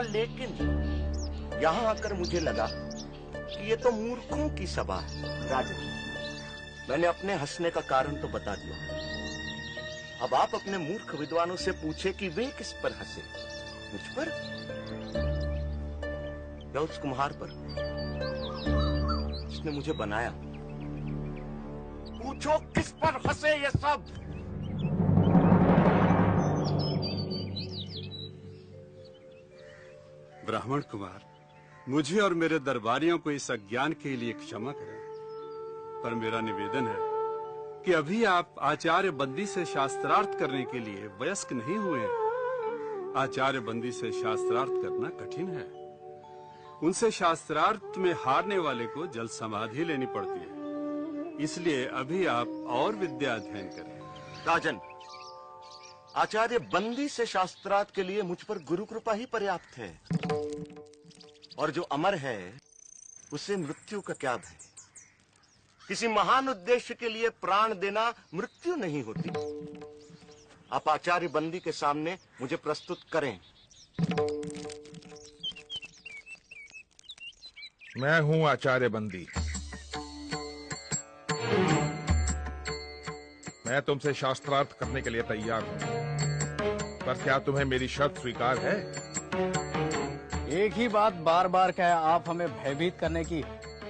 लेकिन यहाँ आकर मुझे लगा कि ये तो मूर्खों की सभा है। राजन, मैंने अपने हंसने का कारण तो बता दिया। अब आप अपने मूर्ख विद्वानों से पूछे कि वे किस पर हंसे, मुझ पर या उस कुम्हार पर जिसने मुझे बनाया। पूछो किस पर हंसे ये सब। ब्राह्मण कुमार, मुझे और मेरे दरबारियों को इस अज्ञान के लिए क्षमा करें, पर मेरा निवेदन है कि अभी आप आचार्य बंदी से शास्त्रार्थ करने के लिए वयस्क नहीं हुए हैं। आचार्य बंदी से शास्त्रार्थ करना कठिन है। उनसे शास्त्रार्थ में हारने वाले को जल समाधि लेनी पड़ती है। इसलिए अभी आप और विद्या अध्ययन करें। राजन, आचार्य बंदी से शास्त्रार्थ के लिए मुझ पर गुरु कृपा ही पर्याप्त है, और जो अमर है उसे मृत्यु का क्या भय। किसी महान उद्देश्य के लिए प्राण देना मृत्यु नहीं होती। आप आचार्य बंदी के सामने मुझे प्रस्तुत करें। मैं हूं आचार्य बंदी। मैं तुमसे शास्त्रार्थ करने के लिए तैयार हूं, पर क्या तुम्हें मेरी शर्त स्वीकार है? एक ही बात बार बार कहे आप हमें भयभीत करने की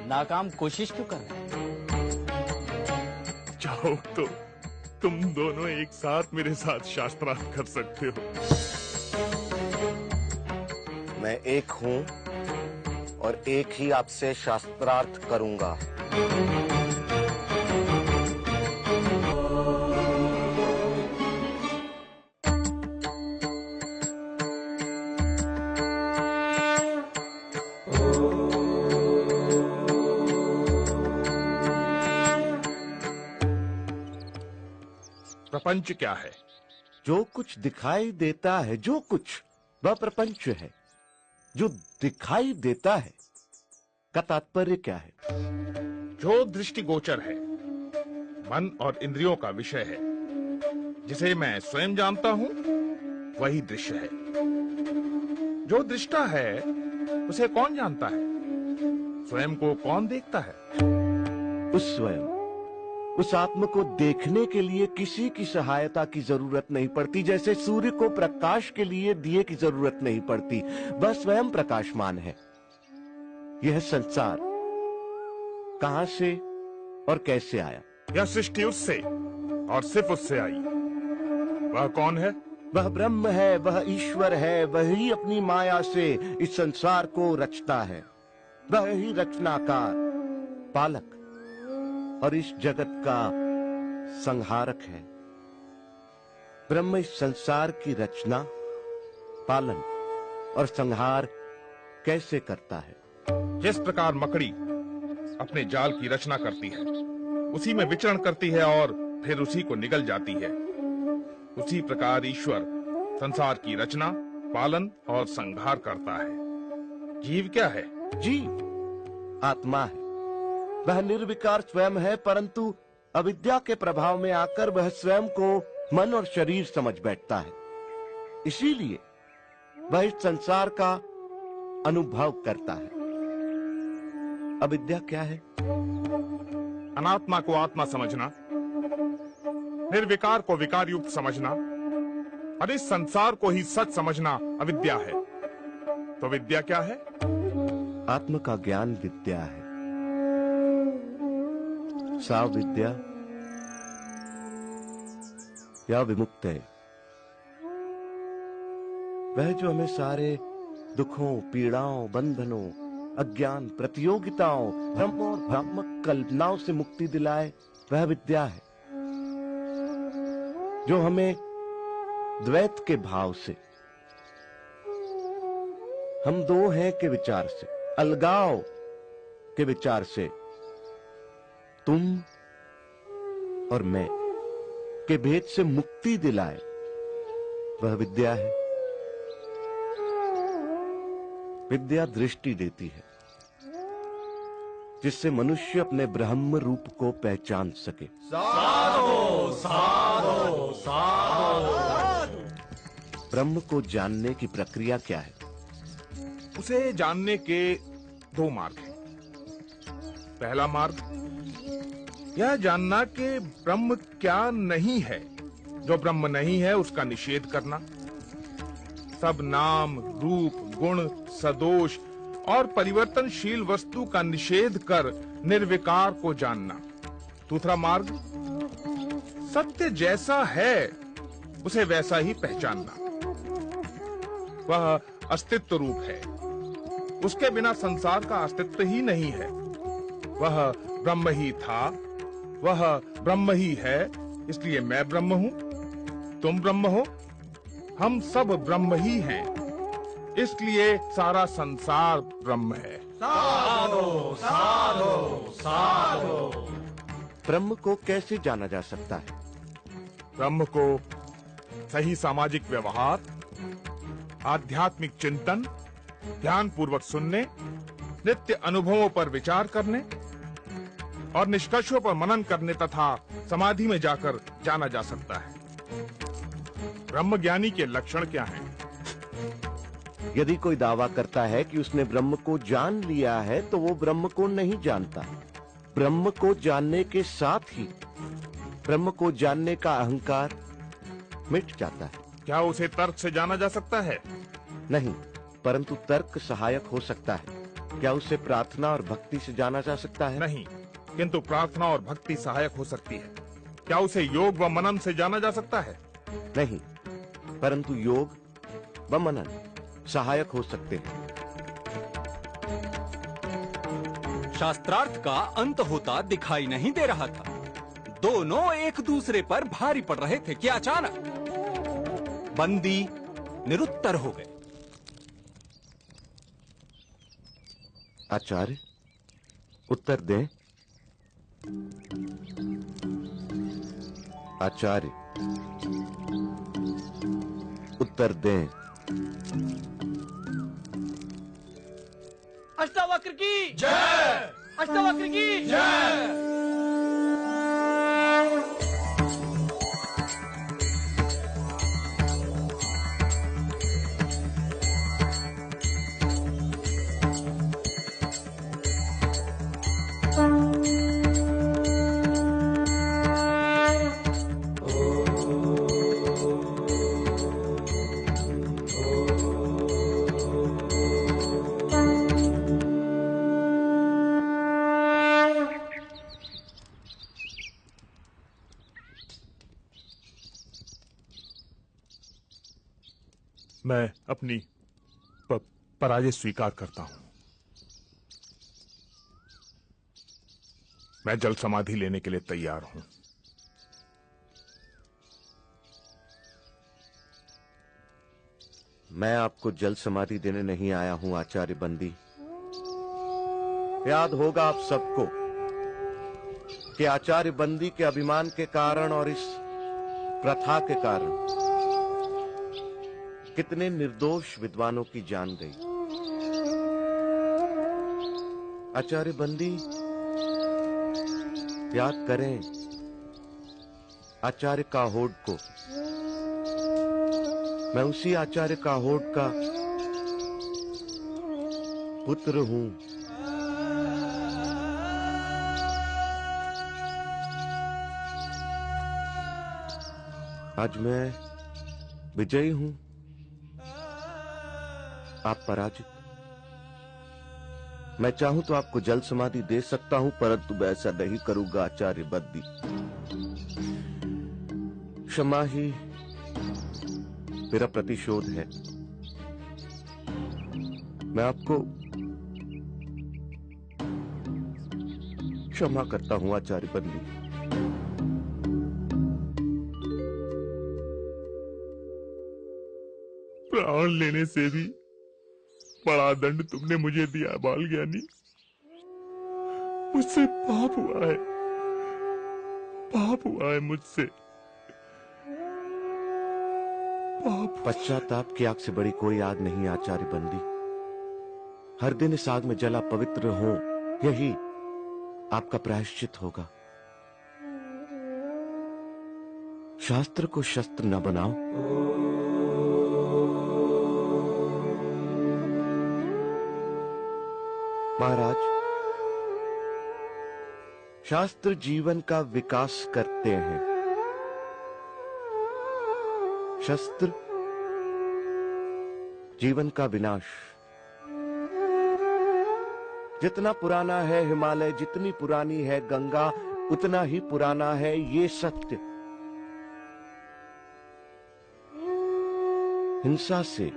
नाकाम कोशिश क्यों कर रहे हैं? चाहो तो तुम दोनों एक साथ मेरे साथ शास्त्रार्थ कर सकते हो। मैं एक हूं और एक ही आपसे शास्त्रार्थ करूंगा। प्रपंच क्या है? जो कुछ दिखाई देता है, जो कुछ, वह प्रपंच है। जो दिखाई देता है का तात्पर्य क्या है? जो दृष्टिगोचर है, मन और इंद्रियों का विषय है, जिसे मैं स्वयं जानता हूं, वही दृश्य है। जो दृष्टा है उसे कौन जानता है? स्वयं को कौन देखता है? उस स्वयं, उस आत्म को देखने के लिए किसी की सहायता की जरूरत नहीं पड़ती। जैसे सूर्य को प्रकाश के लिए दिए की जरूरत नहीं पड़ती, वह स्वयं प्रकाशमान है। यह संसार कहां से और कैसे आया? यह सृष्टि उससे और सिर्फ उससे आई। वह कौन है? वह ब्रह्म है, वह ईश्वर है। वही अपनी माया से इस संसार को रचता है। वह ही रचनाकार, पालक और इस जगत का संहारक है। ब्रह्म इस संसार की रचना, पालन और संहार कैसे करता है? जिस प्रकार मकड़ी अपने जाल की रचना करती है, उसी में विचरण करती है और फिर उसी को निगल जाती है, उसी प्रकार ईश्वर संसार की रचना, पालन और संहार करता है। जीव क्या है? जीव आत्मा है। वह निर्विकार स्वयं है, परंतु अविद्या के प्रभाव में आकर वह स्वयं को मन और शरीर समझ बैठता है। इसीलिए वह इस संसार का अनुभव करता है। अविद्या क्या है? अनात्मा को आत्मा समझना, निर्विकार को विकार युक्त समझना और इस संसार को ही सच समझना अविद्या है। तो विद्या क्या है? आत्म का ज्ञान विद्या है। सा विद्या या विमुक्त है, वह जो हमें सारे दुखों, पीड़ाओं, बंधनों, अज्ञान, प्रतियोगिताओं, भ्रम और भ्रामक कल्पनाओं से मुक्ति दिलाए, वह विद्या है। जो हमें द्वैत के भाव से, हम दो हैं के विचार से, अलगाव के विचार से, तुम और मैं के भेद से मुक्ति दिलाए, वह विद्या है। विद्या दृष्टि देती है, जिससे मनुष्य अपने ब्रह्म रूप को पहचान सके। साधो साधो साधो। ब्रह्म को जानने की प्रक्रिया क्या है? उसे जानने के दो मार्ग हैं। पहला मार्ग यह जानना कि ब्रह्म क्या नहीं है। जो ब्रह्म नहीं है उसका निषेध करना। सब नाम, रूप, गुण, सदोष और परिवर्तनशील वस्तु का निषेध कर निर्विकार को जानना। दूसरा मार्ग सत्य जैसा है उसे वैसा ही पहचानना। वह अस्तित्व रूप है, उसके बिना संसार का अस्तित्व ही नहीं है। वह ब्रह्म ही था, वह ब्रह्म ही है, इसलिए मैं ब्रह्म हूं, तुम ब्रह्म हो, हम सब ब्रह्म ही हैं, इसलिए सारा संसार ब्रह्म है। साधो साधो साधो। ब्रह्म को कैसे जाना जा सकता है? ब्रह्म को सही सामाजिक व्यवहार, आध्यात्मिक चिंतन, ध्यान पूर्वक सुनने, नित्य अनुभवों पर विचार करने और निष्कर्षों पर मनन करने तथा समाधि में जाकर जाना जा सकता है। ब्रह्म ज्ञानी के लक्षण क्या हैं? यदि कोई दावा करता है कि उसने ब्रह्म को जान लिया है तो वो ब्रह्म को नहीं जानता। ब्रह्म को जानने के साथ ही ब्रह्म को जानने का अहंकार मिट जाता है। क्या उसे तर्क से जाना जा सकता है? नहीं, परंतु तर्क सहायक हो सकता है। क्या उसे प्रार्थना और भक्ति से जाना जा सकता है? नहीं, किंतु प्रार्थना और भक्ति सहायक हो सकती है। क्या उसे योग व मनन से जाना जा सकता है? नहीं, परंतु योग व मनन सहायक हो सकते हैं। शास्त्रार्थ का अंत होता दिखाई नहीं दे रहा था। दोनों एक दूसरे पर भारी पड़ रहे थे कि अचानक बंदी निरुत्तर हो गए। आचार्य, उत्तर दें। आचार्य, उत्तर दें। अष्टावक्र की जय। अष्टावक्र की जय। मैं अपनी पराजय स्वीकार करता हूं। मैं जल समाधि लेने के लिए तैयार हूं। मैं आपको जल समाधि देने नहीं आया हूं आचार्य बंदी। याद होगा आप सबको कि आचार्य बंदी के अभिमान के कारण और इस प्रथा के कारण कितने निर्दोष विद्वानों की जान गई। आचार्य बंदी, याद करें आचार्य काहोड को। मैं उसी आचार्य काहोड का पुत्र हूं। आज मैं विजयी हूं, आप पराजित। मैं चाहूं तो आपको जल समाधि दे सकता हूं, परंतु मैं ऐसा नहीं करूंगा आचार्य बंदी। क्षमा ही मेरा प्रतिशोध है। मैं आपको क्षमा करता हूं आचार्य बंदी। प्राण लेने से भी बड़ा दंड तुमने मुझे दिया बाल ज्ञानी। मुझसे पाप हुआ है, पाप हुआ है मुझसे पाप। पश्चाताप की आग से बड़ी कोई आग नहीं आचार्य बंदी। हर दिन इस आग में जला पवित्र हो, यही आपका प्रायश्चित होगा। शास्त्र को शस्त्र न बनाओ। महाराज, शास्त्र जीवन का विकास करते हैं, शस्त्र जीवन का विनाश। जितना पुराना है हिमालय, जितनी पुरानी है गंगा, उतना ही पुराना है ये सत्य। हिंसा से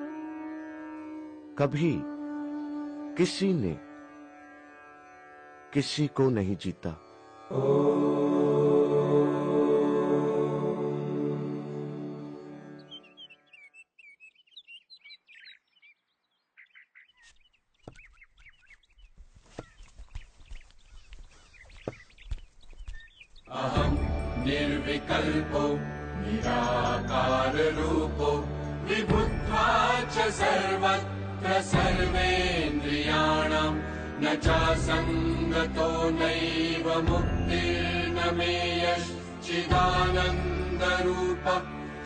कभी किसी ने किसी को नहीं जीता। निर्विकल्पो निराकार रूपो विभुत्वा च सर्वत्र सर्वेन्द्रियाणां न चासंगतो नैव मुक्तिर्न मे यश्चिदानन्द रूपः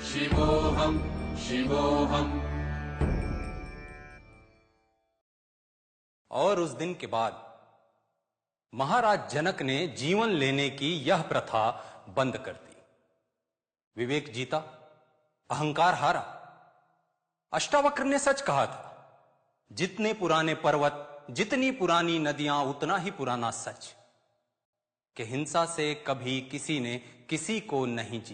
शिवोऽहम् शिवोऽहम्। और उस दिन के बाद महाराज जनक ने जीवन लेने की यह प्रथा बंद कर दी। विवेक जीता, अहंकार हारा। अष्टावक्र ने सच कहा था, जितने पुराने पर्वत, जितनी पुरानी नदियां, उतना ही पुराना सच कि हिंसा से कभी किसी ने किसी को नहीं जीता।